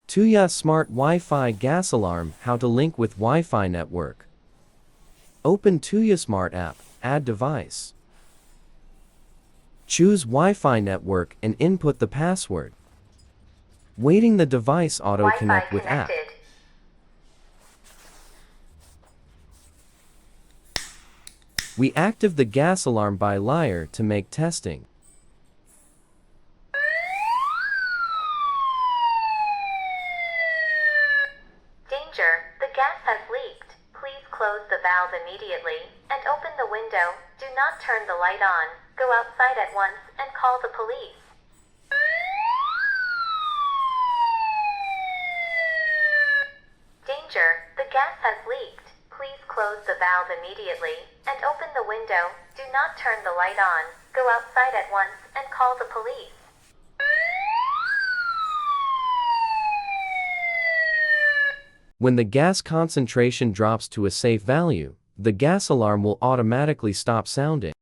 Tuyasmart Wi-Fi gas alarm. How to link with Wi-Fi network. Open tuyaSmart app, add device. Choose Wi-Fi network and input the password. Waiting the device auto connect with app. We active the gas alarm by liar to make testing. Danger, the gas has leaked. Please close the valve immediately and open the window. Do not turn the light on. Go outside at once and call the police. Danger, the gas has leaked. Please close the valve immediately and open the window. Do not turn the light on. Go outside at once and call the police. When the gas concentration drops to a safe value, the gas alarm will automatically stop sounding.